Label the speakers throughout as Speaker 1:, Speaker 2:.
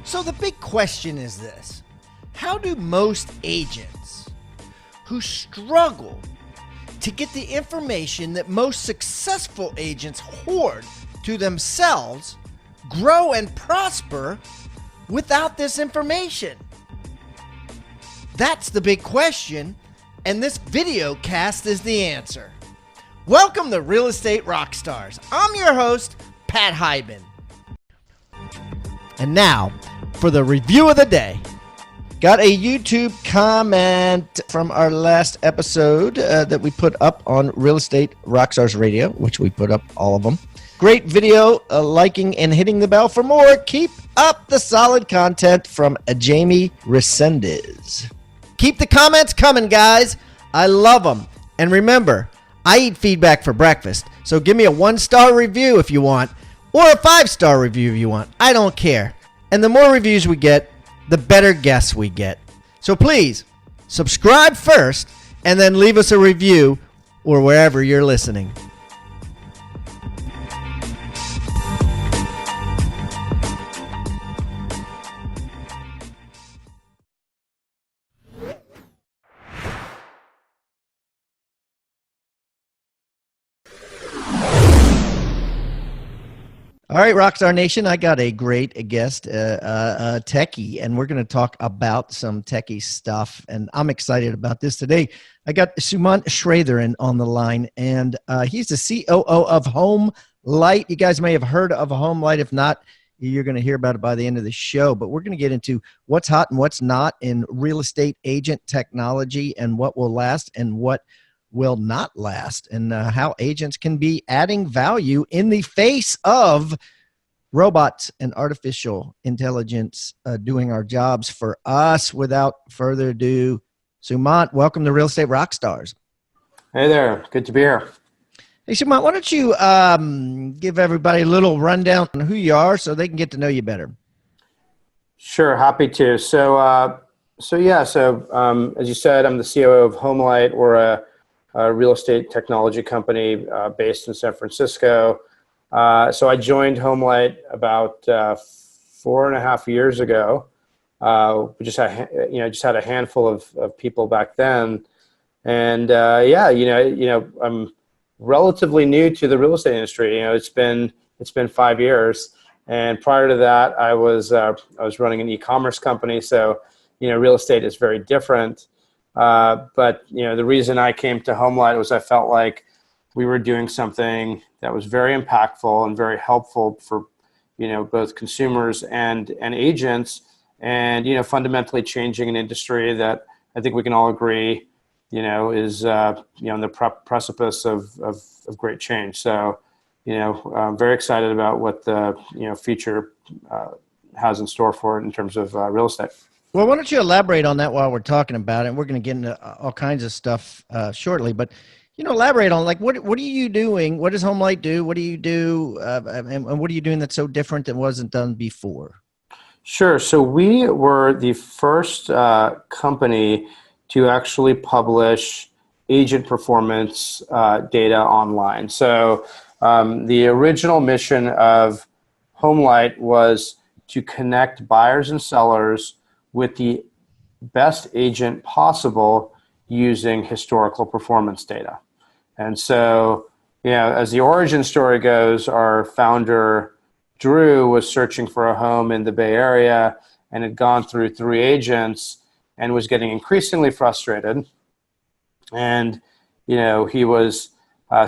Speaker 1: So the big question is this: how do most agents who struggle to get the information that most successful agents hoard to themselves grow and prosper without this information? That's the big question, and this video cast is the answer. Welcome to Real Estate Rockstars. I'm your host, Pat Hyben. And now, for the review of the day. Got a YouTube comment from our last episode that we put up on Real Estate Rockstars Radio, which we put up all of them. Great video, liking and hitting the bell for more. Keep up the solid content from Jamie Resendez. Keep the comments coming, guys. I love them. And remember, I eat feedback for breakfast, so give me a 1-star review if you want, or a 5-star review if you want. I don't care. And the more reviews we get, the better guests we get. So please, subscribe first, and then leave us a review or wherever you're listening. All right, Rockstar Nation, I got a great guest, techie, and we're going to talk about some techie stuff, and I'm excited about this today. I got Sumant Sridharan on the line, and he's the COO of HomeLight. You guys may have heard of HomeLight. If not, you're going to hear about it by the end of the show, but we're going to get into what's hot and what's not in real estate agent technology and what will last and what will not last, and how agents can be adding value in the face of robots and artificial intelligence doing our jobs for us. Without further ado, Sumant, welcome to Real Estate Rockstars.
Speaker 2: Hey there. Good to be here.
Speaker 1: Hey, Sumant, why don't you give everybody a little rundown on who you are so they can get to know you better?
Speaker 2: Sure, happy to. So as you said, I'm the COO of HomeLight. We're a real estate technology company based in San Francisco. So I joined HomeLight about 4.5 years ago. We just had a handful of people back then, and I'm relatively new to the real estate industry. It's been 5 years, and prior to that, I was running an e-commerce company. So real estate is very different. But the reason I came to HomeLight was I felt like we were doing something that was very impactful and very helpful for, both consumers and agents, and, fundamentally changing an industry that I think we can all agree, is, on the precipice of great change. So, I'm very excited about what the, future has in store for it in terms of real estate.
Speaker 1: Well, why don't you elaborate on that while we're talking about it? We're going to get into all kinds of stuff shortly, but elaborate on what are you doing? What does HomeLight do? What do you do? And what are you doing that's so different that wasn't done before?
Speaker 2: Sure. So we were the first company to actually publish agent performance data online. So the original mission of HomeLight was to connect buyers and sellers with the best agent possible using historical performance data. And so, as the origin story goes, our founder, Drew, was searching for a home in the Bay Area and had gone through 3 agents and was getting increasingly frustrated. And, he was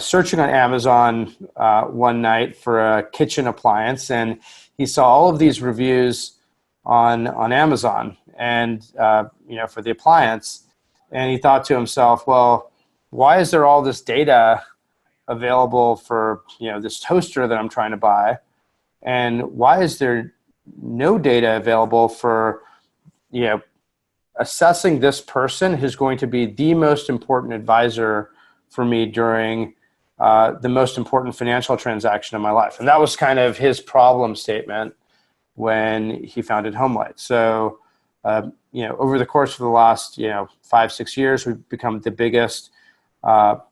Speaker 2: searching on Amazon one night for a kitchen appliance, and he saw all of these reviews on Amazon and for the appliance, and he thought to himself, well, why is there all this data available for this toaster that I'm trying to buy, and why is there no data available for assessing this person who's going to be the most important advisor for me during the most important financial transaction of my life? And that was kind of his problem statement when he founded HomeLight. So, over the course of the last, 5-6 years, we've become the biggest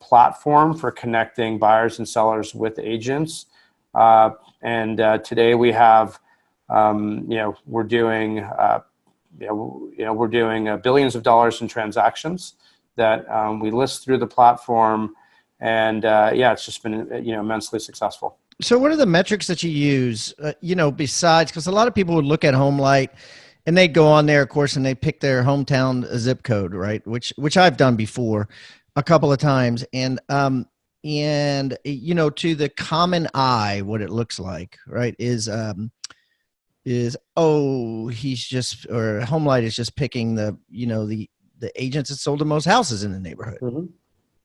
Speaker 2: platform for connecting buyers and sellers with agents. And today we have we're doing we're doing billions of dollars in transactions that we list through the platform, and it's just been immensely successful.
Speaker 1: So what are the metrics that you use, besides, because a lot of people would look at HomeLight and they go on there, of course, and they pick their hometown zip code, right? Which I've done before a couple of times. And to the common eye, what it looks like, right, is HomeLight is just picking the agents that sold the most houses in the neighborhood.
Speaker 2: Mm-hmm.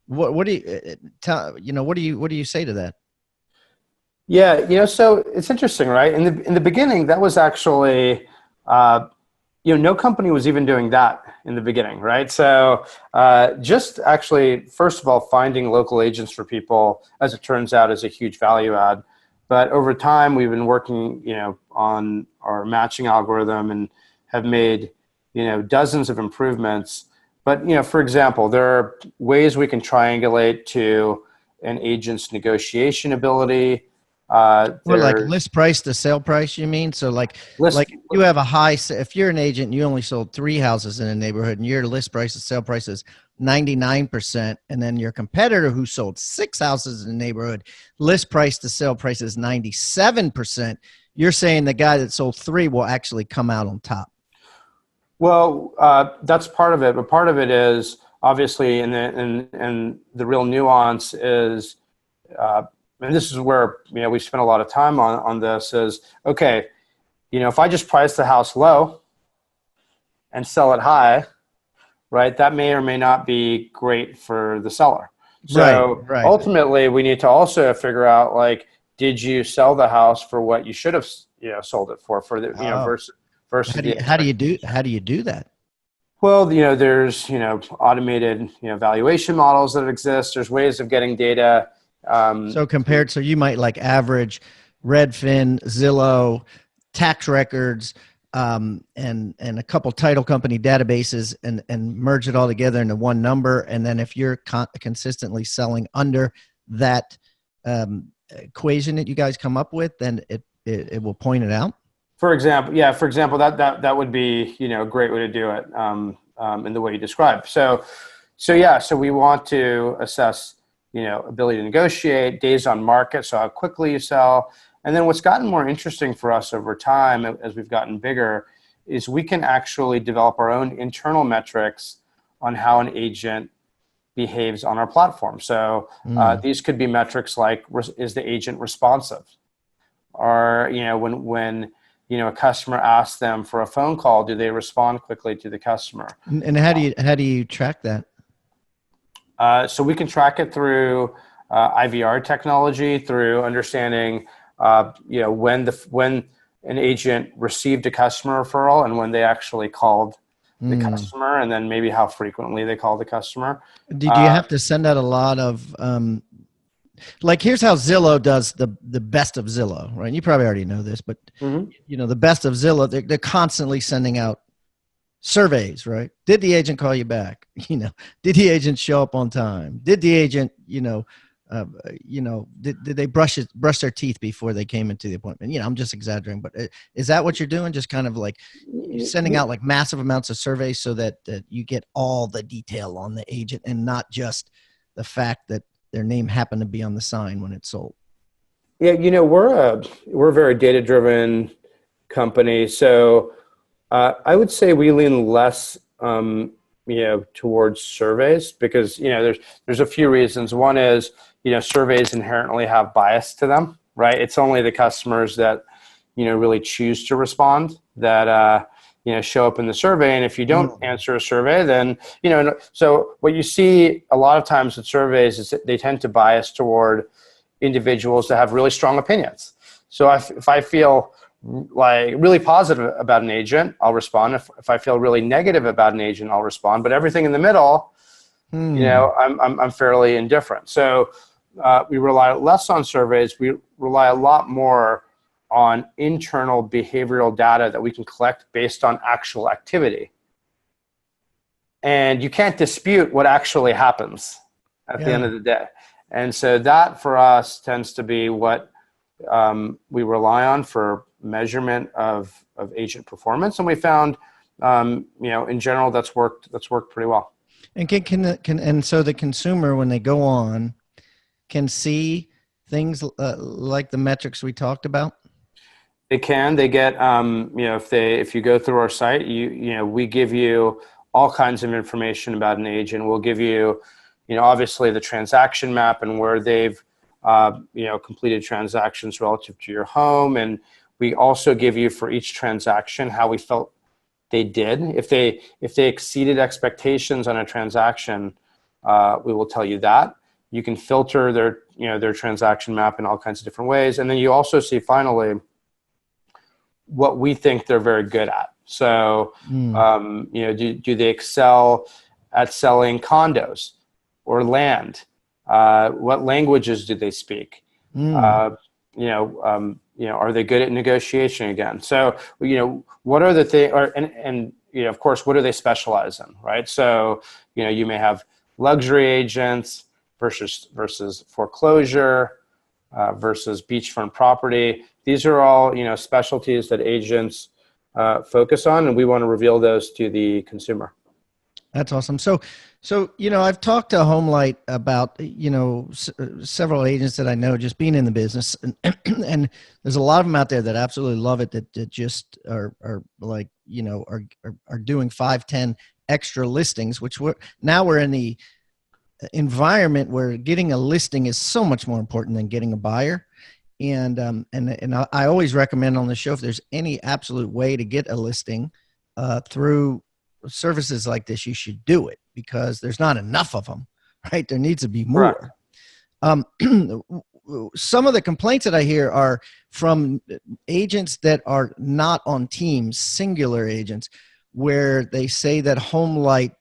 Speaker 1: What do you what do you say to that?
Speaker 2: Yeah, so it's interesting, right? In the beginning, that was actually, no company was even doing that in the beginning, right? So just actually, first of all, finding local agents for people, as it turns out, is a huge value add. But over time, we've been working, on our matching algorithm and have made, dozens of improvements. But, for example, there are ways we can triangulate to an agent's negotiation ability.
Speaker 1: Like list price to sale price, you mean? So like you have if you're an agent and you only sold 3 houses in a neighborhood and your list price to sale price is 99%, and then your competitor who sold 6 houses in the neighborhood, list price to sale price is 97%, you're saying the guy that sold 3 will actually come out on top.
Speaker 2: Well, that's part of it, but part of it is obviously, and the real nuance is, and this is where we spent a lot of time on this, is okay, if I just price the house low and sell it high, right, that may or may not be great for the seller. So
Speaker 1: right.
Speaker 2: Ultimately, we need to also figure out, like, did you sell the house for what you should have sold it for the versus
Speaker 1: how do you do that?
Speaker 2: Well, there's automated valuation models that exist. There's ways of getting data.
Speaker 1: So you might like average Redfin, Zillow, tax records, and a couple title company databases and merge it all together into one number. And then if you're consistently selling under that equation that you guys come up with, then it will point it out.
Speaker 2: For example, that would be a great way to do it in the way you described. So we want to assess ability to negotiate, days on market, so how quickly you sell. And then what's gotten more interesting for us over time as we've gotten bigger is we can actually develop our own internal metrics on how an agent behaves on our platform. So these could be metrics like, is the agent responsive? Or, when a customer asks them for a phone call, do they respond quickly to the customer?
Speaker 1: And how do you track that?
Speaker 2: So we can track it through IVR technology, through understanding, when an agent received a customer referral and when they actually called the customer, and then maybe how frequently they call the customer.
Speaker 1: Do you have to send out a lot of, like, here's how Zillow does the best of Zillow, right? You probably already know this, but the best of Zillow, they're constantly sending out surveys, right? Did the agent call you back? Did the agent show up on time? Did the agent, did they brush their teeth before they came into the appointment? I'm just exaggerating, but is that what you're doing? Just kind of like sending out like massive amounts of surveys so that you get all the detail on the agent and not just the fact that their name happened to be on the sign when it sold.
Speaker 2: Yeah, we're a very data-driven company, so I would say we lean less, towards surveys because there's a few reasons. One is surveys inherently have bias to them, right? It's only the customers that really choose to respond that show up in the survey. And if you don't answer a survey, then, so what you see a lot of times with surveys is that they tend to bias toward individuals that have really strong opinions. So if I feel like really positive about an agent, I'll respond. If I feel really negative about an agent, I'll respond. But everything in the middle, I'm fairly indifferent. So we rely less on surveys. We rely a lot more on internal behavioral data that we can collect based on actual activity. And you can't dispute what actually happens at the end of the day. And so that for us tends to be what we rely on for measurement of agent performance, and we found, in general, that's worked pretty well.
Speaker 1: And and so the consumer, when they go on, can see things like the metrics we talked about.
Speaker 2: They can. They get, if you go through our site, we give you all kinds of information about an agent. We'll give you, obviously the transaction map and where they've, completed transactions relative to your home. And we also give you, for each transaction, how we felt they did. If they exceeded expectations on a transaction, we will tell you that. You can filter their transaction map in all kinds of different ways. And then you also see, finally, what we think they're very good at. So, do they excel at selling condos or land? What languages do they speak? Are they good at negotiation again? So, what are the things, and of course, what do they specialize in, right? So, you may have luxury agents versus foreclosure, versus beachfront property. These are all, specialties that agents focus on, and we want to reveal those to the consumer.
Speaker 1: That's awesome. So, I've talked to HomeLight about, several agents that I know just being in the business, and there's a lot of them out there that absolutely love it, that just are like, are doing 5-10 extra listings, which we're in the environment where getting a listing is so much more important than getting a buyer. And I always recommend on the show, if there's any absolute way to get a listing through services like this, you should do it, because there's not enough of them, right? There needs to be more. Some of the complaints that I hear are from agents that are not on teams, singular agents, where they say that HomeLight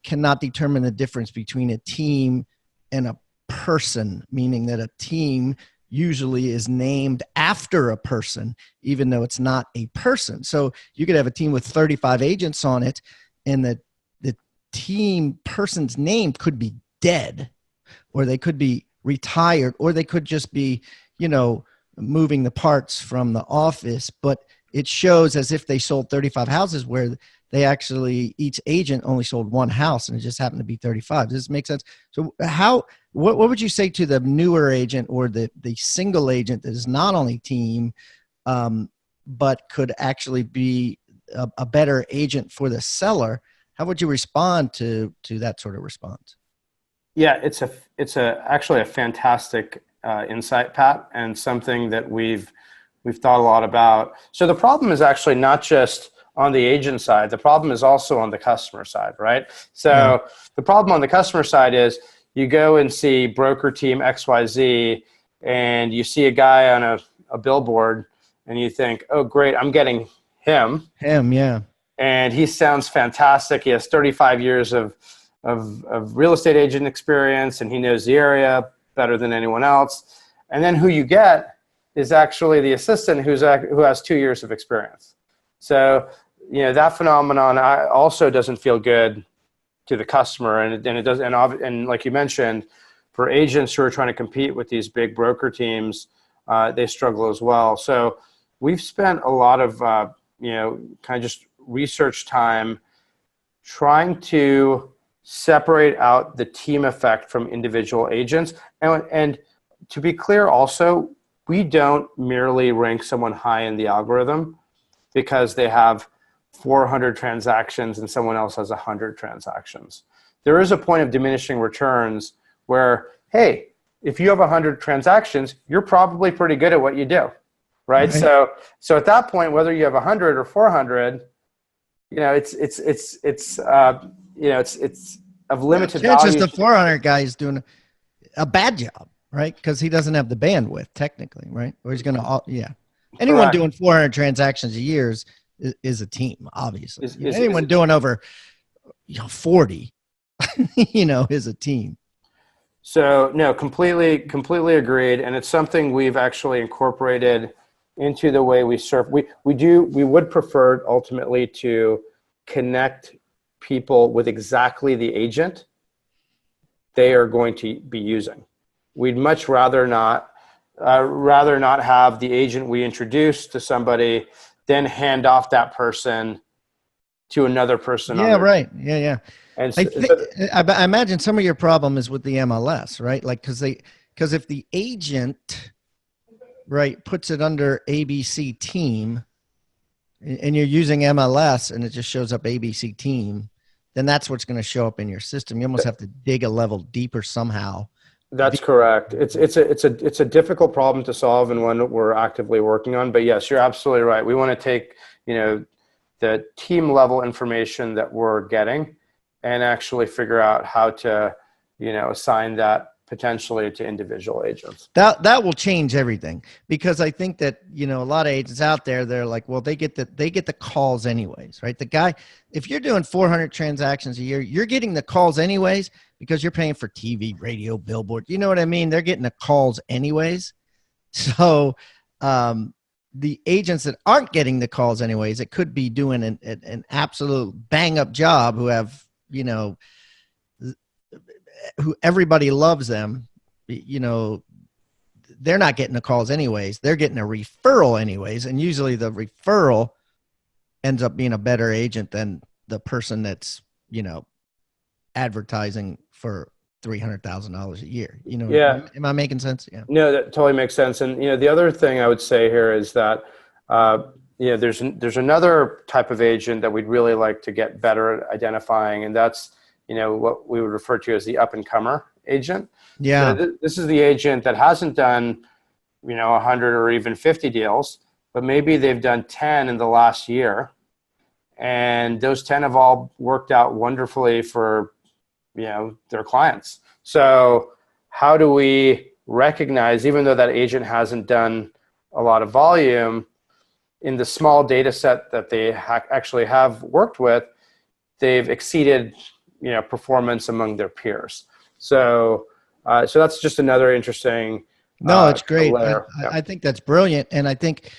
Speaker 1: cannot determine the difference between a team and a person, meaning that a team usually is named after a person, even though it's not a person. So you could have a team with 35 agents on it, and the team person's name could be dead, or they could be retired, or they could just be, moving the parts from the office, but it shows as if they sold 35 houses, where they actually, each agent only sold one house, and it just happened to be 35. Does this make sense? So what would you say to the newer agent, or the single agent that is not on a team, but could actually be a better agent for the seller? How would you respond to that sort of response?
Speaker 2: Yeah, it's actually a fantastic insight, Pat, and something that we've thought a lot about. So the problem is actually not just on the agent side. The problem is also on the customer side, right? So The problem on the customer side is, you go and see broker team XYZ, and you see a guy on a billboard, and you think, oh, great, I'm getting him.
Speaker 1: Yeah.
Speaker 2: And he sounds fantastic. He has 35 years of real estate agent experience, and he knows the area better than anyone else. And then who you get is actually the assistant who has 2 years of experience. So, that phenomenon also doesn't feel good to the customer, and it does, and like you mentioned, for agents who are trying to compete with these big broker teams, they struggle as well. So we've spent a lot of kind of just research time trying to separate out the team effect from individual agents. And to be clear also, we don't merely rank someone high in the algorithm because they have 400 transactions and someone else has 100 transactions. There is a point of diminishing returns where, hey, if you have 100 transactions, you're probably pretty good at what you do, right? So at that point, whether you have 100 or 400, it's of limited value.
Speaker 1: Chances the 400 guy is doing a bad job, right? Because he doesn't have the bandwidth technically, right? Or he's going to, anyone
Speaker 2: Correct.
Speaker 1: doing 400 transactions a year is a team, obviously. Anyone doing over 40, is a team.
Speaker 2: So no, completely agreed. And it's something we've actually incorporated into the way we serve. We would prefer ultimately to connect people with exactly the agent they are going to be using. We'd much rather not rather not have the agent we introduce to somebody, then hand off that person to another person on
Speaker 1: Yeah,
Speaker 2: their
Speaker 1: right.
Speaker 2: team.
Speaker 1: Yeah.
Speaker 2: And
Speaker 1: I
Speaker 2: so,
Speaker 1: think I imagine some of your problem is with the MLS, right? Like because if the agent, right, puts it under ABC team, and you're using MLS and it just shows up ABC team, then that's what's going to show up in your system. You almost have to dig a level deeper somehow.
Speaker 2: that's correct. It's a difficult problem to solve and one that we're actively working on. But yes, you're absolutely right. We want to take, the team level information that we're getting and actually figure out how to, assign that potentially to individual agents.
Speaker 1: That will change everything, because I think that a lot of agents out there, they're like, well, they get the calls anyways, right? The guy, if you're doing 400 transactions a year, you're getting the calls anyways because you're paying for TV, radio, billboard. You know what I mean? They're getting the calls anyways. So the agents that aren't getting the calls anyways, it could be doing an absolute bang up job, who have who everybody loves them, they're not getting the calls anyways. They're getting a referral anyways. And usually the referral ends up being a better agent than the person that's, advertising for $300,000 a year.
Speaker 2: Yeah.
Speaker 1: Am I making sense? Yeah.
Speaker 2: No, that totally makes sense. And the other thing I would say here is that there's another type of agent that we'd really like to get better at identifying, and that's what we would refer to as the up and comer agent.
Speaker 1: Yeah.
Speaker 2: So this is the agent that hasn't done 100 or even 50 deals, but maybe they've done 10 in the last year, and those 10 have all worked out wonderfully for their clients. So how do we recognize, even though that agent hasn't done a lot of volume, in the small data set that they actually have worked with, they've exceeded performance among their peers. So that's just another interesting
Speaker 1: No, it's great.
Speaker 2: layer.
Speaker 1: I think that's brilliant. And I think,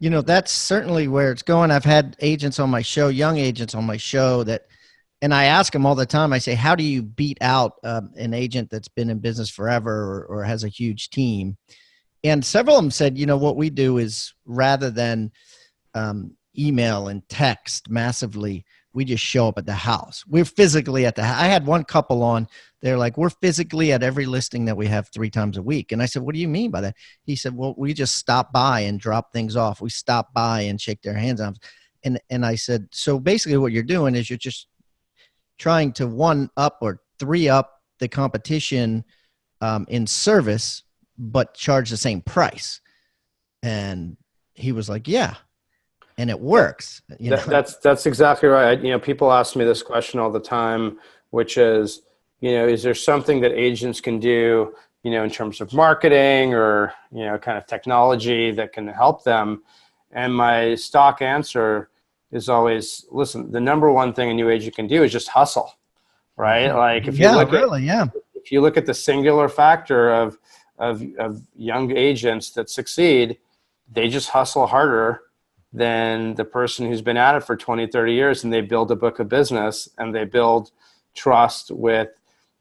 Speaker 1: that's certainly where it's going. I've had agents on my show, young agents on my show, and I ask them all the time, I say, how do you beat out an agent that's been in business forever or has a huge team? And several of them said, what we do is, rather than email and text massively, we just show up at the house. We're physically at the house. I had one couple on, they're like, we're physically at every listing that we have 3 times a week. And I said, what do you mean by that? He said, well, we just stop by and drop things off. We stop by and shake their hands off. And I said, so basically what you're doing is you're just trying to 1 up or 3 up the competition in service, but charge the same price. And he was like, yeah. And it works.
Speaker 2: That's exactly right. People ask me this question all the time, which is, is there something that agents can do, in terms of marketing or, kind of technology that can help them? And my stock answer is always, listen, the number one thing a new agent can do is just hustle, right? Like if you look at the singular factor of young agents that succeed, they just hustle harder than the person who's been at it for 20, 30 years, and they build a book of business and they build trust with,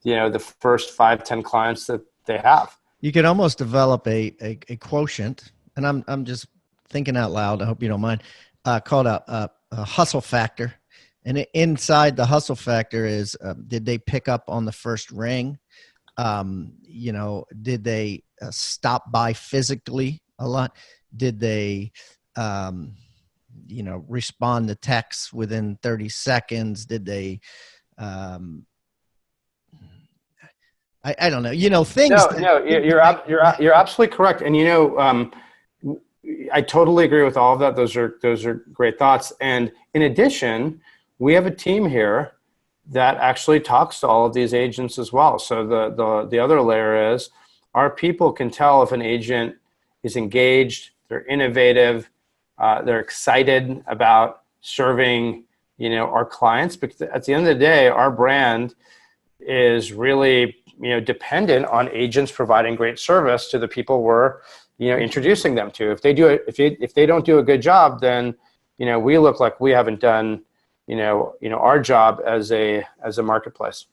Speaker 2: the first 5, 10 clients that they have.
Speaker 1: You could almost develop a quotient, and I'm just thinking out loud, I hope you don't mind, called a hustle factor. And inside the hustle factor is, did they pick up on the first ring? Did they stop by physically a lot? Did they respond to texts within 30 seconds? Did they, I don't know, things.
Speaker 2: No, you're absolutely correct. And, I totally agree with all of that. Those are great thoughts. And in addition, we have a team here that actually talks to all of these agents as well. So the other layer is, our people can tell if an agent is engaged, they're innovative, they're excited about serving, our clients. Because at the end of the day, our brand is really, dependent on agents providing great service to the people we're, introducing them to. If they don't do a good job, then, we look like we haven't done, our job as a marketplace.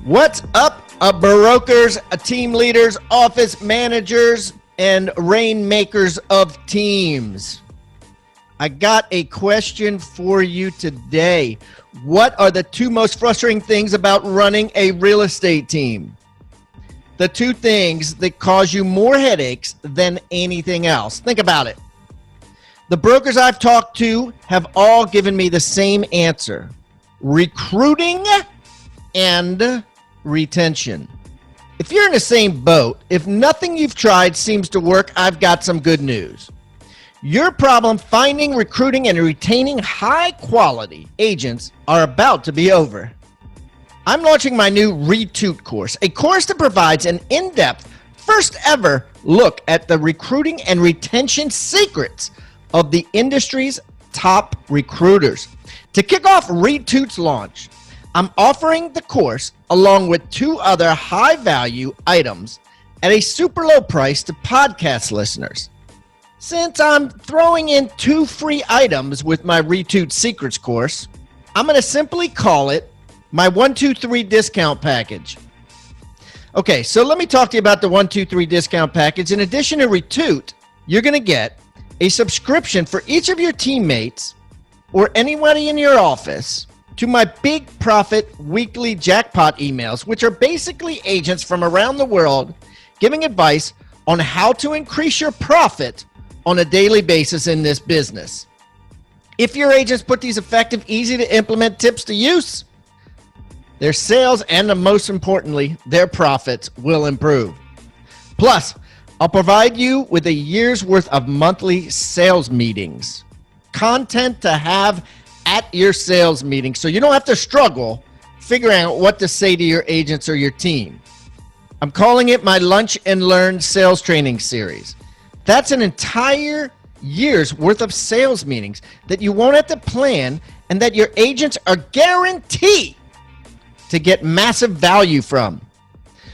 Speaker 1: What's up, brokers, team leaders, office managers, and rainmakers of teams? I got a question for you today. What are the two most frustrating things about running a real estate team? The two things that cause you more headaches than anything else. Think about it. The brokers I've talked to have all given me the same answer: recruiting and retention. If you're in the same boat, if nothing you've tried seems to work, I've got some good news. Your problem finding, recruiting, and retaining high-quality agents are about to be over. I'm launching my new Retoot course, a course that provides an in-depth, first-ever look at the recruiting and retention secrets of the industry's top recruiters. To kick off Retoot's launch, I'm offering the course along with two other high-value items at a super low price to podcast listeners. Since I'm throwing in two free items with my Retoot Secrets course, I'm going to simply call it my 123 discount package. Okay, so let me talk to you about the 123 discount package. In addition to Retoot, you're going to get a subscription for each of your teammates or anybody in your office to my Big Profit weekly jackpot emails, which are basically agents from around the world giving advice on how to increase your profit on a daily basis in this business. If your agents put these effective, easy to implement tips to use, their sales and most importantly, their profits will improve. Plus, I'll provide you with a year's worth of monthly sales meetings, content to have at your sales meeting so you don't have to struggle figuring out what to say to your agents or your team. I'm calling it my Lunch and Learn sales training series. That's an entire year's worth of sales meetings that you won't have to plan and that your agents are guaranteed to get massive value from.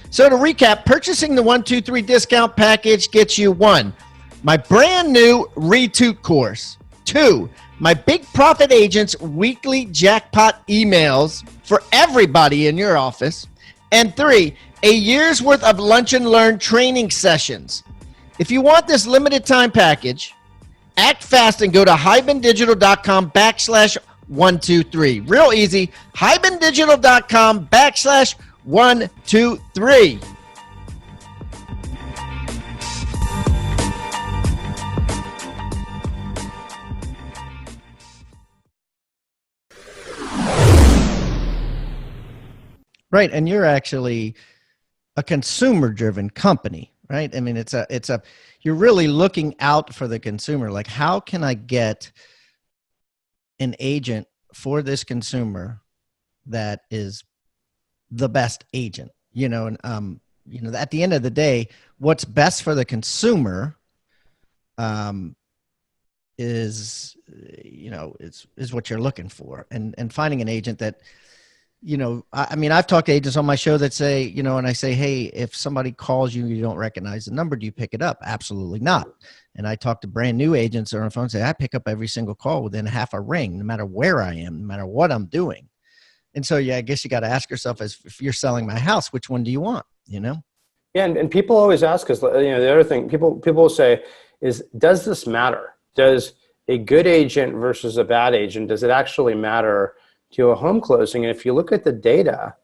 Speaker 1: So to recap, purchasing the 123 discount package gets you 1, my brand new Retoot course; 2, my Big Profit Agents weekly jackpot emails for everybody in your office; and 3, a year's worth of Lunch and Learn training sessions. If you want this limited time package, act fast and go to hibandigital.com/123. Real easy, hibandigital.com/123. Right, and you're actually a consumer-driven company, right? I mean, you're really looking out for the consumer. Like, how can I get an agent for this consumer that is the best agent? And at the end of the day, what's best for the consumer is what you're looking for, and finding an agent that. I've talked to agents on my show that say, and I say, hey, if somebody calls you, you don't recognize the number, do you pick it up? Absolutely not. And I talk to brand new agents on the phone and say, I pick up every single call within half a ring, no matter where I am, no matter what I'm doing. And so, I guess you got to ask yourself, as if you're selling my house, which one do you want? Yeah.
Speaker 2: And people always ask us, the other thing people will say is, does this matter? Does a good agent versus a bad agent, does it actually matter to a home closing? And if you look at the data,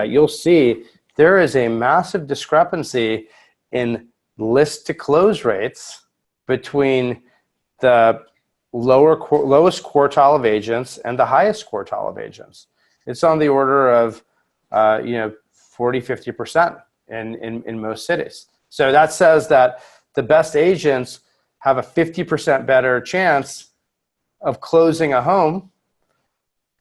Speaker 2: you'll see there is a massive discrepancy in list to close rates between the lowest quartile of agents and the highest quartile of agents. It's on the order of 40-50% in most cities. So that says that the best agents have a 50% better chance of closing a home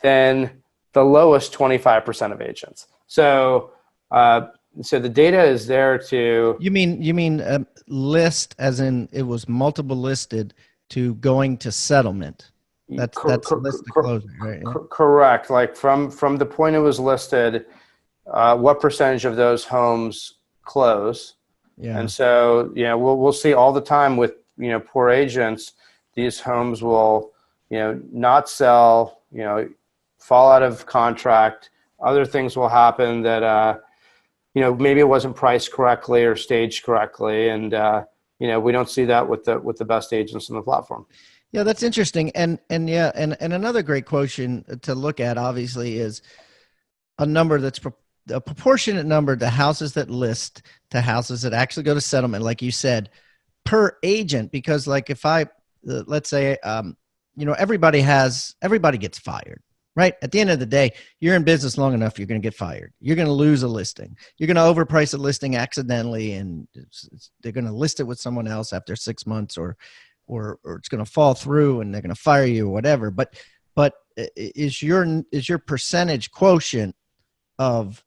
Speaker 2: than the lowest 25% of agents. So the data is there to. You
Speaker 1: mean list as in it was multiple listed to going to settlement. That's list to closing, right? Yeah.
Speaker 2: Correct. Like from the point it was listed, what percentage of those homes close? Yeah. And so we'll see all the time with poor agents, these homes will not sell, fall out of contract, Other things will happen that, maybe it wasn't priced correctly or staged correctly. And, we don't see that with the best agents on the platform.
Speaker 1: Yeah, that's interesting. And another great quotient to look at, obviously, is a number that's a proportionate number to houses that list to houses that actually go to settlement, like you said, per agent. Because like if I, let's say, everybody gets fired, right? At the end of the day, you're in business long enough, you're going to get fired. You're going to lose a listing. You're going to overprice a listing accidentally, and they're going to list it with someone else after 6 months, or it's going to fall through and they're going to fire you or whatever. But is your percentage quotient of,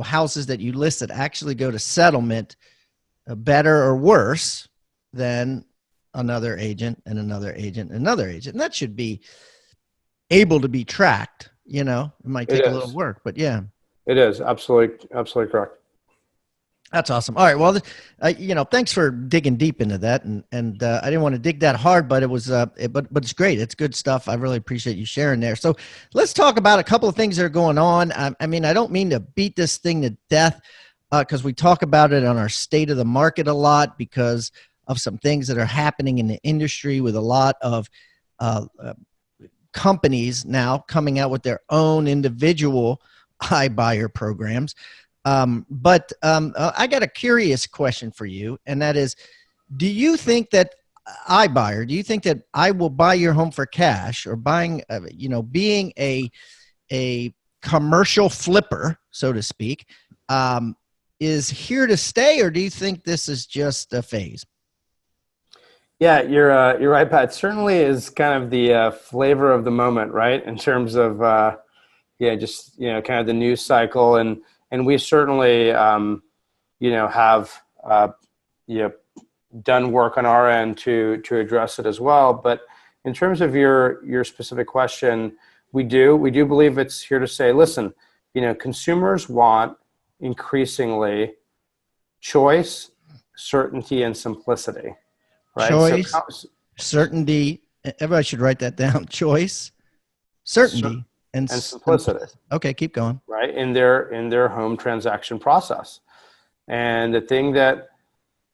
Speaker 1: houses that you list that actually go to settlement better or worse than another agent and another agent and another agent? And that should be able to be tracked. It might take a little work, but yeah.
Speaker 2: It is absolutely correct.
Speaker 1: That's awesome. All right. Well, thanks for digging deep into that. And I didn't want to dig that hard, but it was, but it's great. It's good stuff. I really appreciate you sharing there. So let's talk about a couple of things that are going on. I mean, I don't mean to beat this thing to death, because we talk about it on our State of the Market a lot because of some things that are happening in the industry with a lot of companies now coming out with their own individual iBuyer programs. But I got a curious question for you, and that is, do you think that do you think that I will buy your home for cash, or being a commercial flipper, so to speak, is here to stay, or do you think this is just a phase?
Speaker 2: Yeah, you're right, Pat. It certainly is kind of the flavor of the moment, right? In terms of just kind of the news cycle, and we certainly have done work on our end to address it as well. But in terms of your specific question, we do believe it's here to stay. Listen, consumers want increasingly choice, certainty, and simplicity. Right?
Speaker 1: Choice, certainty. Everybody should write that down. Choice, certainty, and simplicity. Okay, keep going.
Speaker 2: Right, in their home transaction process. And the thing that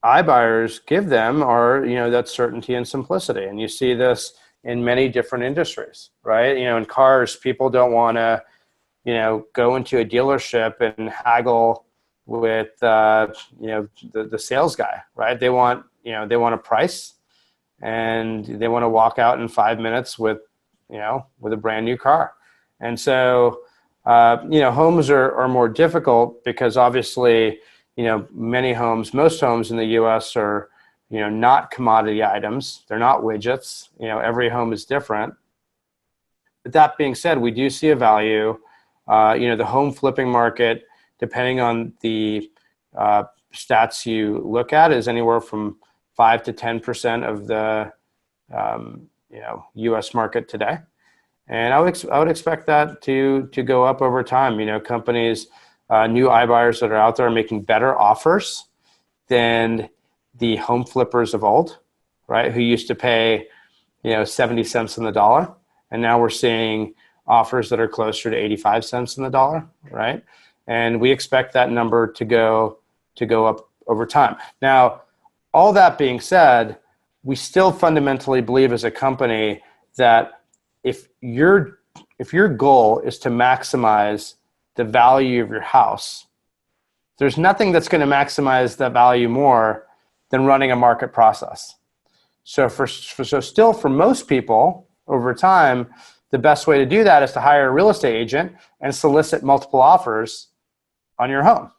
Speaker 2: iBuyers give them are, that certainty and simplicity. And you see this in many different industries, right? In cars, people don't want to, go into a dealership and haggle with, the sales guy, right? They want a price, and they want to walk out in 5 minutes with a brand new car. And so, homes are more difficult because obviously, most homes in the U.S. are, not commodity items. They're not widgets. Every home is different. But that being said, we do see a value. The home flipping market, depending on the stats you look at, is anywhere from 5 to 10% of the U.S. market today. And I would expect that to go up over time. Companies, new iBuyers that are out there are making better offers than the home flippers of old, right? Who used to pay, 70 cents on the dollar. And now we're seeing offers that are closer to 85 cents on the dollar, right? And we expect that number to go up over time. Now, all that being said, we still fundamentally believe as a company that if your goal is to maximize the value of your house, there's nothing that's going to maximize that value more than running a market process. So still for most people over time, the best way to do that is to hire a real estate agent and solicit multiple offers on your home,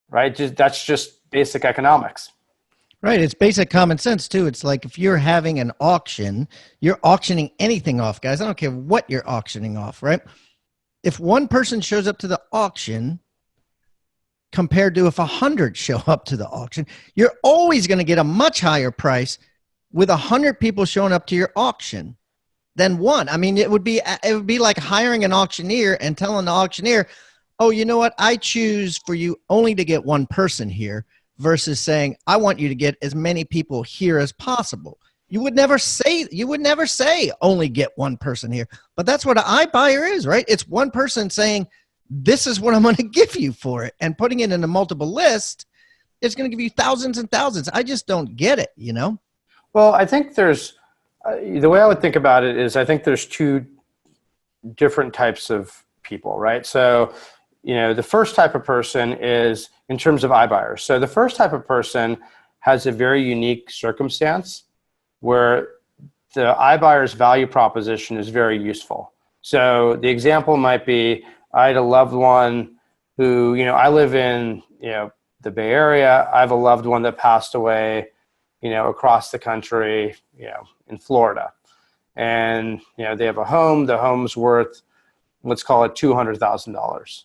Speaker 2: right? That's just basic economics.
Speaker 1: Right. It's basic common sense too. It's like if you're having an auction, you're auctioning anything off, guys. I don't care what you're auctioning off, right? If one person shows up to the auction compared to if 100 show up to the auction, you're always going to get a much higher price with 100 people showing up to your auction than one. I mean, it would be like hiring an auctioneer and telling the auctioneer, oh, you know what? I choose for you only to get one person here, versus saying, I want you to get as many people here as possible. You would never say only get one person here, but that's what an iBuyer is, right? It's one person saying, this is what I'm going to give you for it, and putting it in a multiple list is going to give you thousands and thousands. I just don't get it, you know?
Speaker 2: Well, I think there's, the way I would think about it is I think there's two different types of people, right? So, the first type of person is in terms of iBuyers. So the first type of person has a very unique circumstance where the iBuyer's value proposition is very useful. So the example might be, I had a loved one who, I live in, the Bay Area. I have a loved one that passed away, across the country, in Florida. And, they have a home. The home's worth, let's call it $200,000.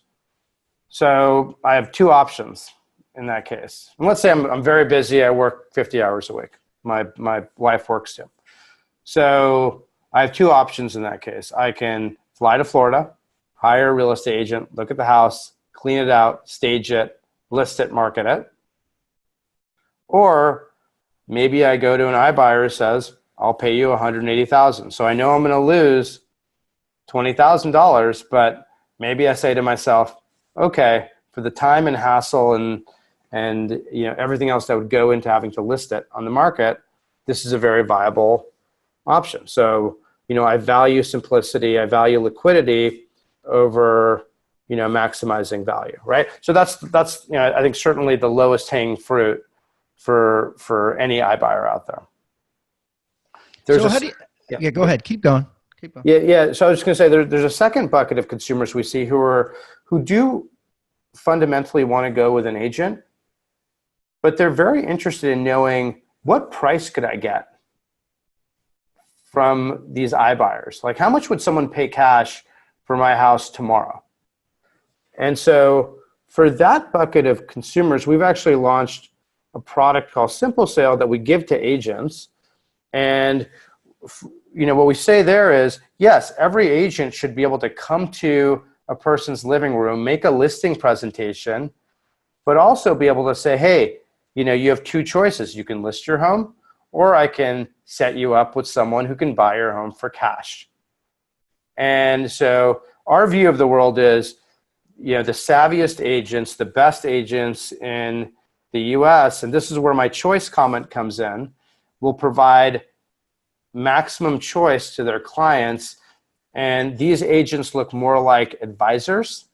Speaker 2: So I have two options in that case. And let's say I'm very busy. I work 50 hours a week. My wife works too. So I have two options in that case. I can fly to Florida, hire a real estate agent, look at the house, clean it out, stage it, list it, market it. Or maybe I go to an iBuyer who says, I'll pay you $180,000. So I know I'm going to lose $20,000, but maybe I say to myself, okay, for the time and hassle and everything else that would go into having to list it on the market, this is a very viable option. So, I value simplicity, I value liquidity over, maximizing value, right? So that's I think certainly the lowest hanging fruit for any iBuyer out there.
Speaker 1: Go ahead, keep going.
Speaker 2: Yeah. So I was just going to say there's a second bucket of consumers we see who do fundamentally want to go with an agent, but they're very interested in knowing what price could I get from these iBuyers. Like, how much would someone pay cash for my house tomorrow? And so for that bucket of consumers, we've actually launched a product called Simple Sale that we give to agents. And what we say there is, yes, every agent should be able to come to a person's living room, make a listing presentation, but also be able to say, hey, you have two choices. You can list your home, or I can set you up with someone who can buy your home for cash. And so our view of the world is, the savviest agents, the best agents in the US, and this is where my choice comment comes in, will provide maximum choice to their clients. And these agents look more like advisors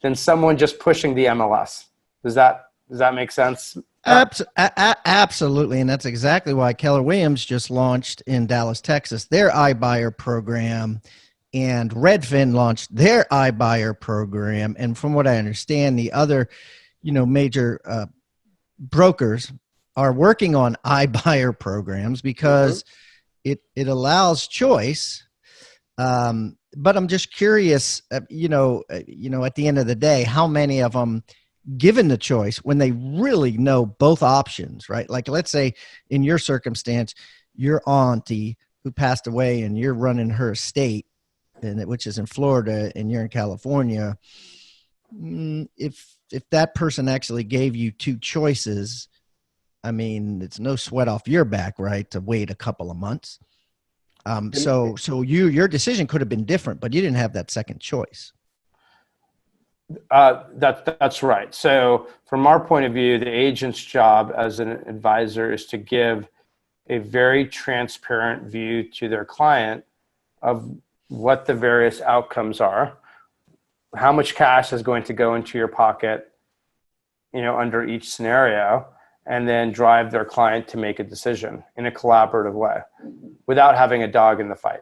Speaker 2: than someone just pushing the MLS. Does that make sense?
Speaker 1: Absolutely. And that's exactly why Keller Williams just launched in Dallas, Texas, their iBuyer program, and Redfin launched their iBuyer program. And from what I understand, the other, major brokers are working on iBuyer programs because it allows choice. But I'm just curious, at the end of the day, how many of them, given the choice, when they really know both options, right? Like, let's say in your circumstance, your auntie who passed away and you're running her estate, which is in Florida, and you're in California. If that person actually gave you two choices, I mean, it's no sweat off your back, right, to wait a couple of months. So your decision could have been different, but you didn't have that second choice.
Speaker 2: That's right. So from our point of view, the agent's job as an advisor is to give a very transparent view to their client of what the various outcomes are, how much cash is going to go into your pocket, under each scenario, and then drive their client to make a decision in a collaborative way without having a dog in the fight.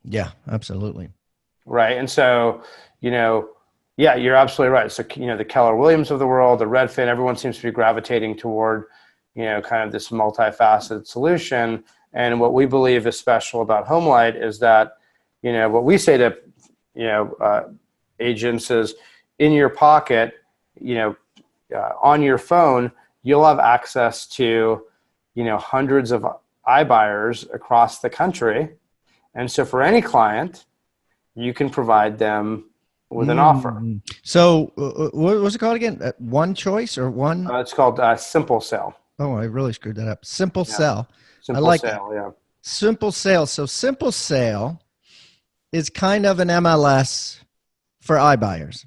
Speaker 1: Yeah, absolutely.
Speaker 2: Right. And so, yeah, you're absolutely right. So, the Keller Williams of the world, the Redfin, everyone seems to be gravitating toward, kind of this multifaceted solution. And what we believe is special about HomeLight is that, what we say to, agents is, in your pocket, on your phone, you'll have access to, hundreds of iBuyers across the country. And so for any client, you can provide them with an offer.
Speaker 1: So what was it called again? One choice or one?
Speaker 2: It's called Simple Sale.
Speaker 1: Oh, I really screwed that up. Simple
Speaker 2: Yeah.
Speaker 1: sell. I
Speaker 2: Simple
Speaker 1: like that.
Speaker 2: sale. Yeah.
Speaker 1: Simple sale. So simple sale is kind of an MLS for iBuyers.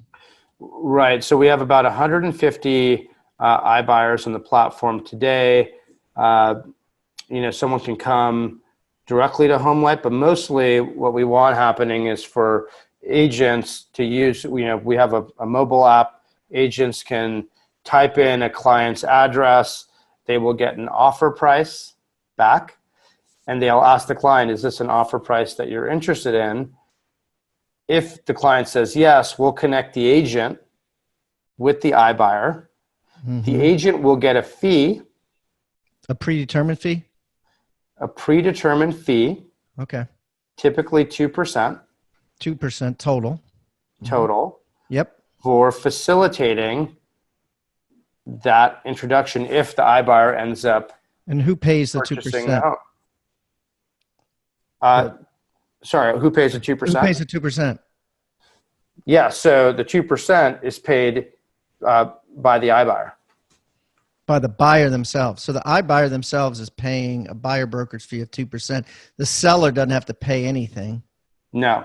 Speaker 2: Right. So we have about 150 iBuyers on the platform today. Uh, someone can come directly to HomeLight, but mostly what we want happening is for agents to use, we have a mobile app. Agents can type in a client's address. They will get an offer price back, and they'll ask the client, is this an offer price that you're interested in? If the client says yes, we'll connect the agent with the iBuyer. The agent will get a fee,
Speaker 1: A predetermined fee?
Speaker 2: a predetermined fee,
Speaker 1: Okay.
Speaker 2: typically 2%
Speaker 1: 2% total.
Speaker 2: total,
Speaker 1: Yep.
Speaker 2: for facilitating that introduction if the iBuyer ends up
Speaker 1: And who pays the
Speaker 2: purchasing the
Speaker 1: 2%?
Speaker 2: home. Sorry, who pays the
Speaker 1: Who
Speaker 2: 2%?
Speaker 1: pays the 2%?
Speaker 2: Yeah, so the 2% is paid by the iBuyer.
Speaker 1: By the buyer themselves. So the iBuyer themselves is paying a buyer brokerage fee of 2%. The seller doesn't have to pay anything.
Speaker 2: No.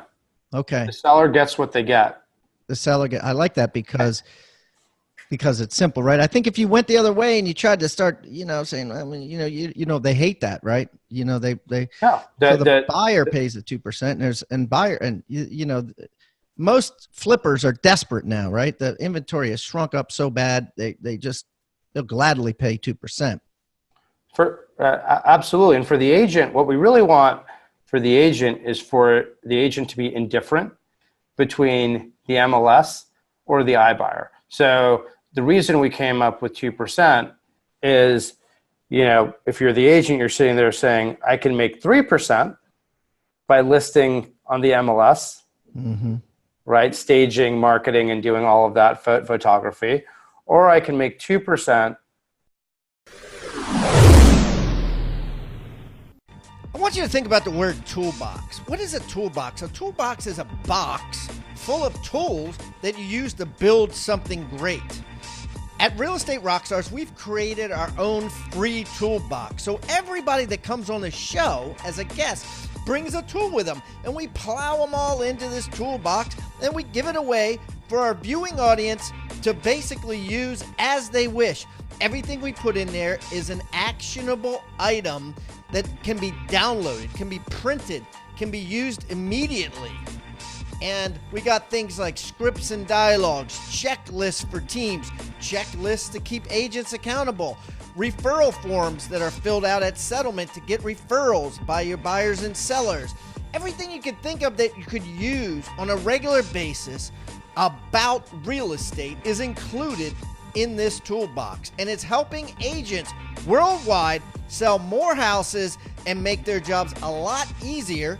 Speaker 1: Okay.
Speaker 2: The seller gets what they get.
Speaker 1: The seller I like that because it's simple, right? I think if you went the other way and you tried to start, saying, I mean, they hate that, right? They
Speaker 2: No.
Speaker 1: so the buyer pays the 2%, most flippers are desperate now, right? The inventory has shrunk up so bad they'll gladly pay 2%.
Speaker 2: Absolutely. And for the agent, what we really want for the agent is for the agent to be indifferent between the MLS or the iBuyer. So the reason we came up with 2% is, if you're the agent, you're sitting there saying, I can make 3% by listing on the MLS, right? Staging, marketing, and doing all of that photography. Or I can make 2%.
Speaker 1: I want you to think about the word toolbox. What is a toolbox? A toolbox is a box full of tools that you use to build something great. At Real Estate Rockstars, we've created our own free toolbox. So everybody that comes on the show as a guest brings a tool with them, and we plow them all into this toolbox, and we give it away for our viewing audience to basically use as they wish. Everything we put in there is an actionable item that can be downloaded, can be printed, can be used immediately. And we got things like scripts and dialogues, checklists for teams, checklists to keep agents accountable, referral forms that are filled out at settlement to get referrals by your buyers and sellers. Everything you could think of that you could use on a regular basis about real estate is included in this toolbox, and it's helping agents worldwide sell more houses and make their jobs a lot easier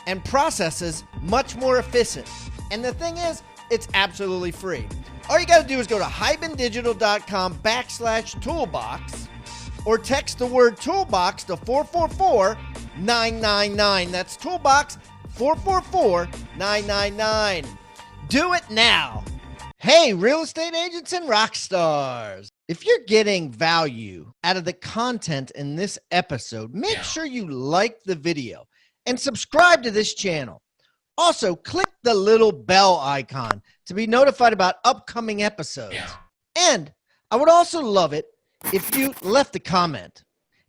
Speaker 1: and processes much more efficient. And the thing is, it's absolutely free. All you got to do is go to hibandigital.com/toolbox or text the word toolbox to 444-999. That's toolbox 444-999. Do it now. Hey, real estate agents and rock stars. If you're getting value out of the content in this episode, make sure you like the video and subscribe to this channel. Also, click the little bell icon to be notified about upcoming episodes. And I would also love it if you left a comment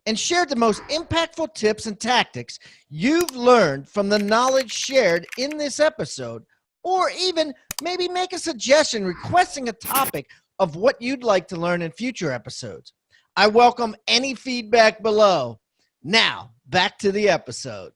Speaker 1: and shared the most impactful tips and tactics you've learned from the knowledge shared in this episode, or even maybe make a suggestion requesting a topic of what you'd like to learn in future episodes. I welcome any feedback below. Now, back to the episode.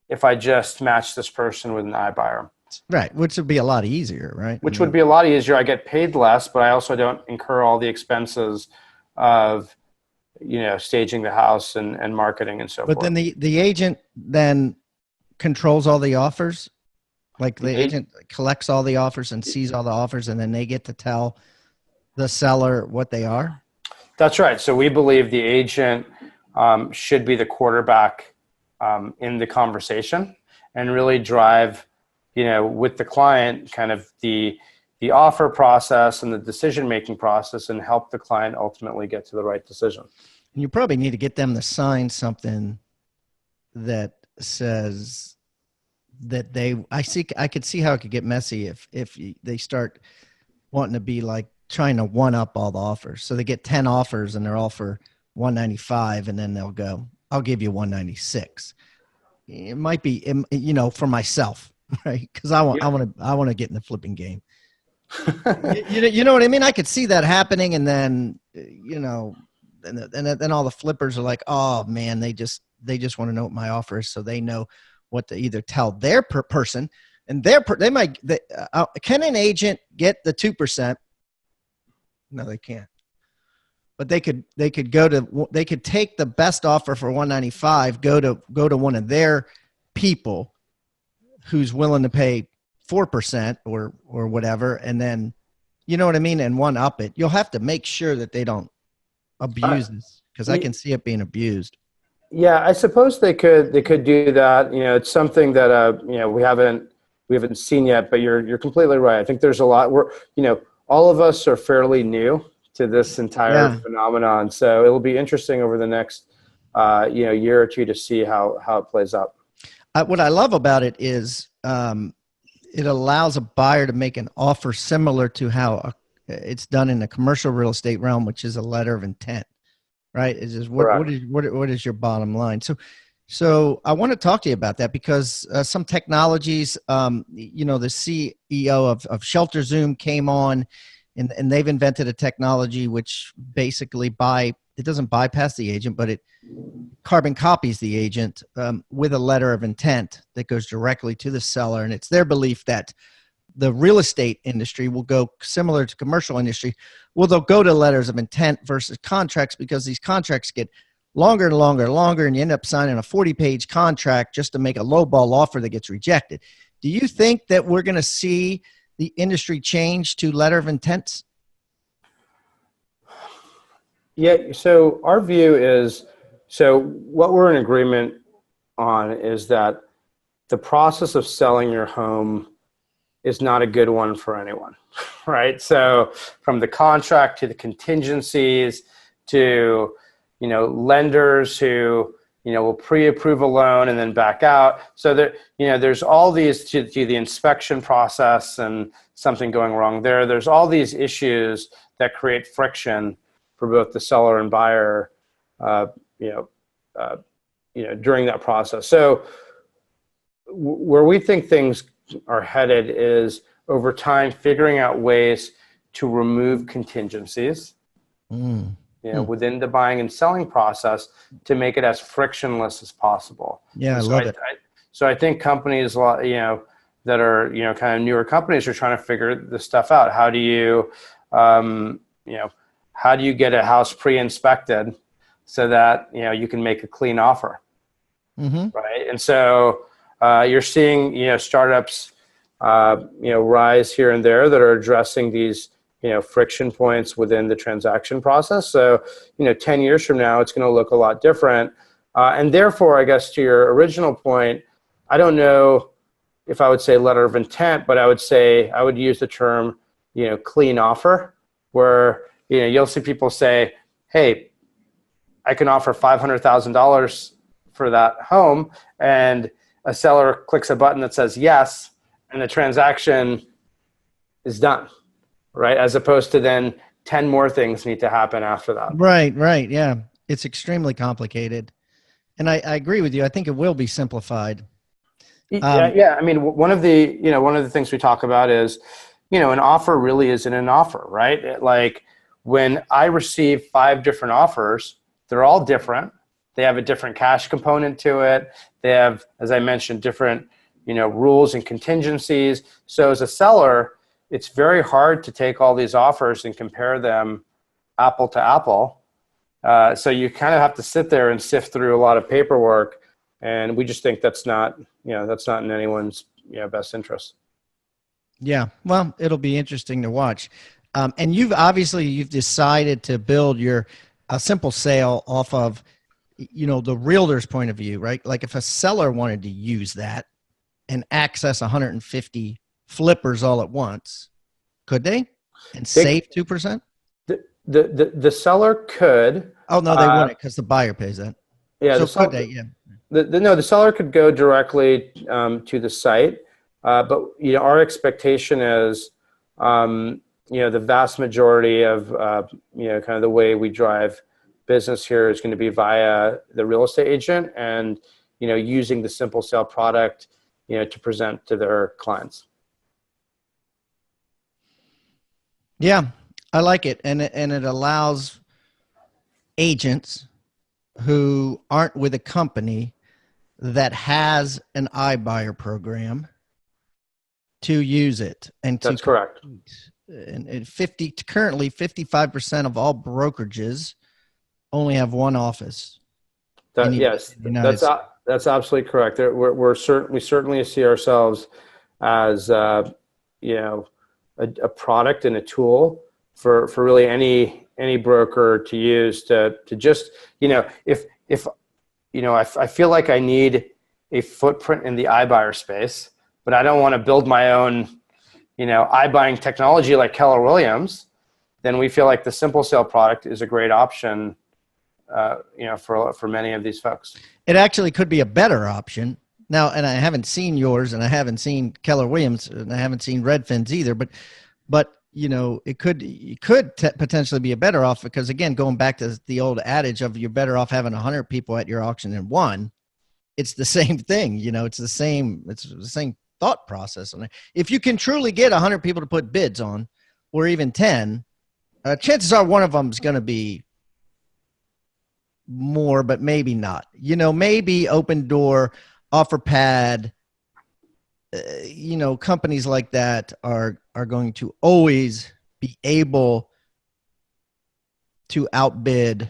Speaker 2: If I just match this person with an iBuyer.
Speaker 1: Right, which would be a lot easier, right?
Speaker 2: Which would be a lot easier. I get paid less, but I also don't incur all the expenses of, staging the house and marketing and so forth.
Speaker 1: But then the agent then controls all the offers? Like the agent collects all the offers and sees all the offers, and then they get to tell the seller what they are?
Speaker 2: That's right. So we believe the agent should be the quarterback in the conversation and really drive, with the client kind of the the offer process and the decision-making process and help the client ultimately get to the right decision.
Speaker 1: And you probably need to get them to sign something that says that I could see how it could get messy if they start wanting to be like trying to one up all the offers. So they get 10 offers and they're all for 195, and then they'll go, I'll give you 196. It might be, for myself, right? Because I want to get in the flipping game. You know what I mean? I could see that happening, and then then all the flippers are like, oh man, they just want to know what my offer is, so they know what to either tell their person, and they might. Can an agent get the 2%? No, they can't. But they could take the best offer for 195, go to one of their people who's willing to pay 4% or whatever, and then, you know what I mean, and one up it. You'll have to make sure that they don't abuse this, because I can see it being abused.
Speaker 2: Yeah, I suppose they could do that. It's something that we haven't seen yet, but you're completely right. I think there's a lot. All of us are fairly new to this entire phenomenon, so it'll be interesting over the next year or two to see how it plays out.
Speaker 1: What I love about it is it allows a buyer to make an offer similar to how it's done in the commercial real estate realm, which is a letter of intent, right? It's just what is your bottom line? So I want to talk to you about that, because some technologies, the CEO of Shelter Zoom came on, and they've invented a technology which basically it doesn't bypass the agent, but it carbon copies the agent with a letter of intent that goes directly to the seller. And it's their belief that the real estate industry will go similar to commercial industry. Well, they'll go to letters of intent versus contracts, because these contracts get longer and longer and longer, and you end up signing a 40-page contract just to make a lowball offer that gets rejected. Do you think that we're going to see the industry change to letter of intents?
Speaker 2: Yeah, so our view is, what we're in agreement on is that the process of selling your home is not a good one for anyone, right? So from the contract to the contingencies to, lenders who, will pre-approve a loan and then back out. So that, there's all these to the inspection process and something going wrong there. There's all these issues that create friction for both the seller and buyer, during that process. So where we think things are headed is, over time, figuring out ways to remove contingencies within the buying and selling process to make it as frictionless as possible.
Speaker 1: Yeah, I love it.
Speaker 2: So I think companies, that are, kind of newer companies are trying to figure this stuff out. How do you, how do you get a house pre-inspected so that, you can make a clean offer, right? And so you're seeing, startups, rise here and there that are addressing these, friction points within the transaction process. So, 10 years from now, it's going to look a lot different. And therefore, I guess to your original point, I don't know if I would say letter of intent, but I would use the term, clean offer, where, you'll see people say, hey, I can offer $500,000 for that home, and a seller clicks a button that says yes, and the transaction is done, right? As opposed to then 10 more things need to happen after that.
Speaker 1: Right. Yeah. It's extremely complicated. And I agree with you. I think it will be simplified.
Speaker 2: Yeah. I mean, one of the things we talk about is, an offer really isn't an offer, right? Like, when I receive 5 different offers, they're all different. They have a different cash component to it. They have, as I mentioned, different, rules and contingencies. So as a seller, it's very hard to take all these offers and compare them apple to apple. So you kind of have to sit there and sift through a lot of paperwork. And we just think that's not in anyone's, best interest.
Speaker 1: Yeah. Well, it'll be interesting to watch. And you've decided to build a simple sale off of, the realtor's point of view, right? Like, if a seller wanted to use that and access 150 flippers all at once, Could they? And
Speaker 2: They,
Speaker 1: save 2%?
Speaker 2: the seller could.
Speaker 1: Oh, no, they wouldn't because the buyer pays that.
Speaker 2: Yeah,
Speaker 1: So could they? Yeah.
Speaker 2: no, the seller could go directly to the site, but our expectation is, the vast majority of kind of the way we drive business here is going to be via the real estate agent and using the simple sale product to present to their clients.
Speaker 1: Yeah, I like it, and it allows agents who aren't with a company that has an iBuyer program to use it and to
Speaker 2: That's correct.
Speaker 1: compete. And currently 55% of all brokerages only have one office.
Speaker 2: Yes, that's absolutely correct. We certainly see ourselves as a product and a tool for really any broker to use to just if I feel like I need a footprint in the iBuyer space, but I don't want to build my own iBuying technology like Keller Williams, then we feel like the simple sale product is a great option for many of these folks.
Speaker 1: It actually could be a better option now, and I haven't seen yours, and I haven't seen Keller Williams, and I haven't seen Redfin's either. But it could potentially be a better off because, again, going back to the old adage of you're better off having 100 people at your auction than one. It's the same thing, It's the same thought process on it. If you can truly get 100 people to put bids on, or even 10, chances are one of them is going to be more, but maybe not. Maybe Open Door, OfferPad, companies like that are going to always be able to outbid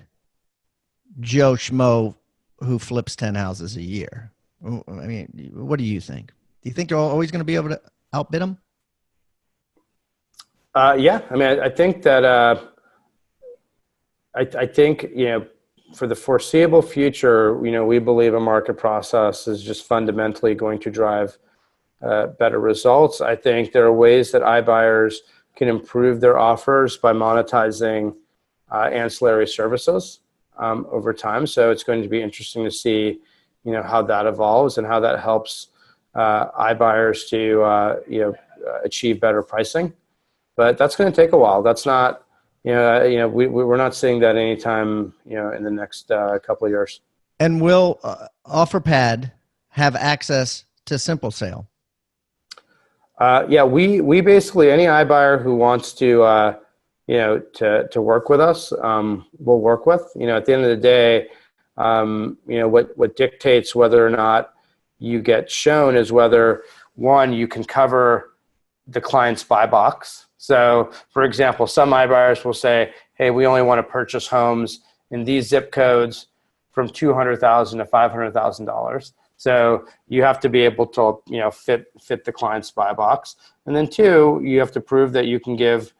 Speaker 1: Joe Schmo who flips 10 houses a year. I mean, what do you think? Do you think you're always going to be able to outbid them?
Speaker 2: Yeah, I mean, I think that I think for the foreseeable future, we believe a market process is just fundamentally going to drive better results. I think there are ways that iBuyers can improve their offers by monetizing ancillary services over time. So it's going to be interesting to see, how that evolves and how that helps iBuyers to achieve better pricing. But that's going to take a while. That's not, we're not seeing that anytime, in the next couple of years.
Speaker 1: And will OfferPad have access to Simple Sale?
Speaker 2: Yeah, we basically, any iBuyer who wants to to work with us, we'll work with. At the end of the day, what dictates whether or not you get shown is whether, one, you can cover the client's buy box. So, for example, some iBuyers will say, hey, we only want to purchase homes in these zip codes from $200,000 to $500,000. So you have to be able to, fit the client's buy box. And then two, you have to prove that you can give,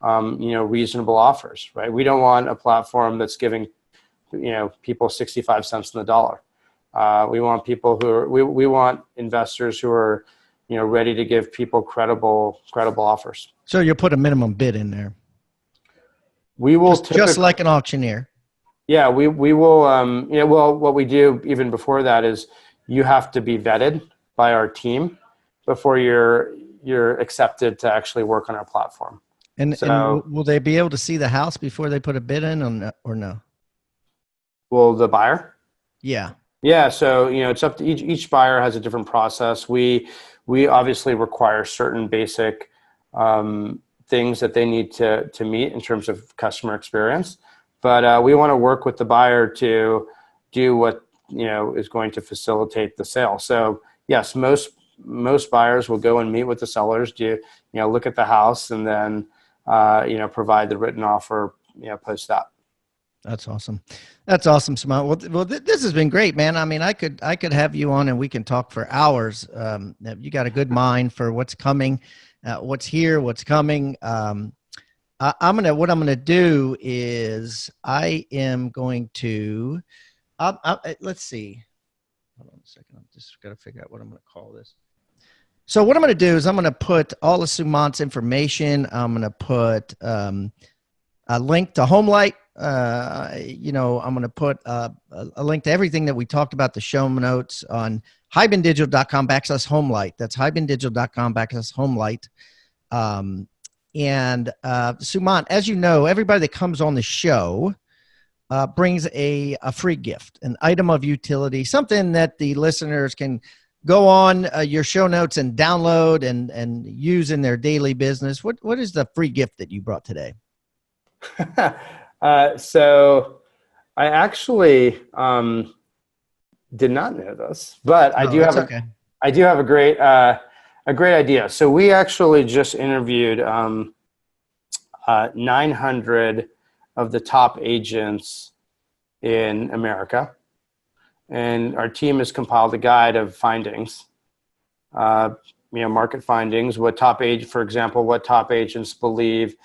Speaker 2: reasonable offers, right? We don't want a platform that's giving, people 65 cents on the dollar. We want people who are, we want investors who are, ready to give people credible offers.
Speaker 1: So you'll put a minimum bid in there.
Speaker 2: We will
Speaker 1: just like an auctioneer.
Speaker 2: Yeah, we will. Well, what we do even before that is you have to be vetted by our team before you're accepted to actually work on our platform.
Speaker 1: And will they be able to see the house before they put a bid in, or no?
Speaker 2: Will the buyer?
Speaker 1: Yeah.
Speaker 2: Yeah. So it's up to each buyer has a different process. We obviously require certain basic things that they need to meet in terms of customer experience, but we want to work with the buyer to do what is going to facilitate the sale. So yes, most buyers will go and meet with the sellers, look at the house, and then provide the written offer post that.
Speaker 1: That's awesome. That's awesome, Sumant. Well, this has been great, man. I mean, I could have you on and we can talk for hours. You got a good mind for what's coming, what's here, what's coming. What I'm gonna do is I am going to. Let's see. Hold on a second. I'm just got to figure out what I'm going to call this. So what I'm going to do is I'm going to put all of Sumant's information. I'm going to put a link to HomeLight. I'm going to put a link to everything that we talked about, the show notes on hibandigital.com/HomeLight. That's hibandigital.com/HomeLight. And Sumant, as you know, everybody that comes on the show brings a free gift, an item of utility, something that the listeners can go on your show notes and download and use in their daily business. What is the free gift that you brought today?
Speaker 2: So I actually did not know this, but I do have a great idea. So we actually just interviewed 900 of the top agents in America. And our team has compiled a guide of findings, market findings, what top agents believe,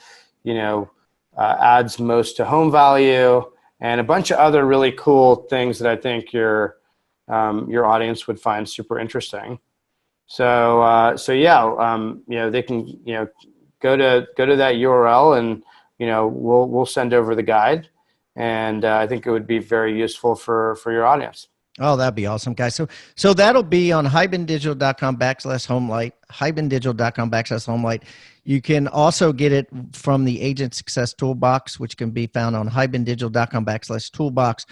Speaker 2: adds most to home value, and a bunch of other really cool things that I think your audience would find super interesting. So they can go to that URL, and we'll send over the guide, and I think it would be very useful for your audience.
Speaker 1: Oh, that'd be awesome, guys. So that'll be on hibandigital.com/HomeLight, hibandigital.com/HomeLight. You can also get it from the Agent Success Toolbox, which can be found on hibandigital.com/toolbox,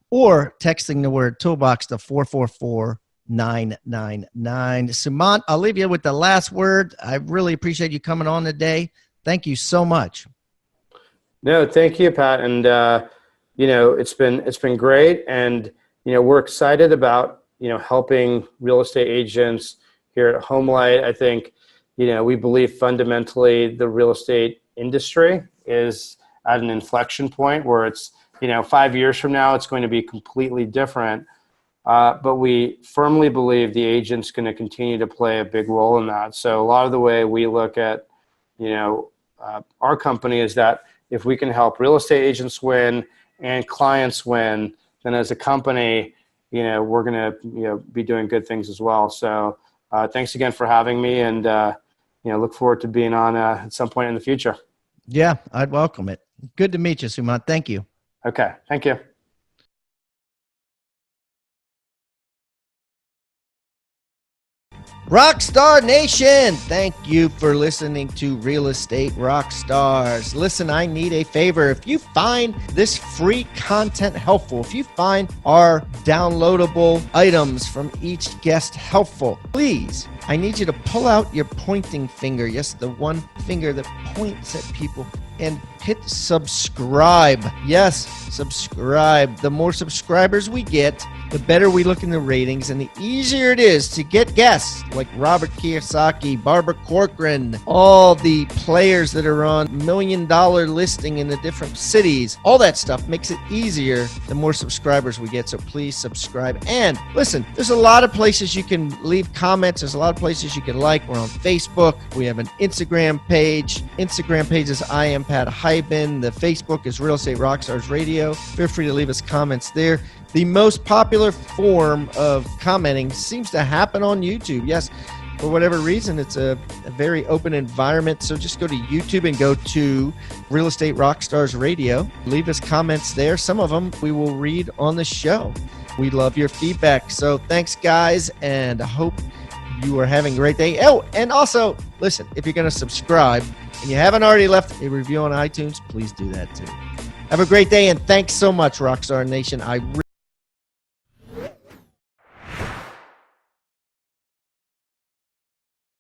Speaker 1: or texting the word toolbox to 444-999. Sumant, I'll leave you with the last word. I really appreciate you coming on today. Thank you so much.
Speaker 2: No, thank you, Pat. And it's been great, and we're excited about helping real estate agents here at HomeLight. I think we believe fundamentally the real estate industry is at an inflection point where it's 5 years from now it's going to be completely different. But we firmly believe the agent's going to continue to play a big role in that. So a lot of the way we look at our company is that if we can help real estate agents win and clients win, then as a company, we're going to be doing good things as well. So thanks again for having me, and look forward to being on at some point in the future.
Speaker 1: Yeah, I'd welcome it. Good to meet you, Sumant. Thank you.
Speaker 2: Okay, thank you.
Speaker 1: Rockstar Nation, thank you for listening to Real Estate Rockstars. Listen, I need a favor. If you find this free content helpful, if you find our downloadable items from each guest helpful, please, I need you to pull out your pointing finger. Yes, the one finger that points at people, and hit subscribe. Yes, subscribe. The more subscribers we get, the better we look in the ratings, and the easier it is to get guests like Robert Kiyosaki, Barbara Corcoran, all the players that are on $1 Million listing in the different cities. All that stuff makes it easier the more subscribers we get. So please subscribe. And listen, there's a lot of places you can leave comments. There's a lot of places you can like. We're on Facebook. We have an Instagram page. Instagram page is I am Pat Hyben. The Facebook is Real Estate Rockstars Radio. Feel free to leave us comments there. The most popular form of commenting seems to happen on YouTube. Yes, for whatever reason, it's a very open environment. So just go to YouTube and go to Real Estate Rockstars Radio. Leave us comments there. Some of them we will read on the show. We love your feedback. So thanks, guys, and I hope you are having a great day. Oh, and also, listen, if you're going to subscribe and you haven't already left a review on iTunes, please do that too. Have a great day, and thanks so much, Rockstar Nation.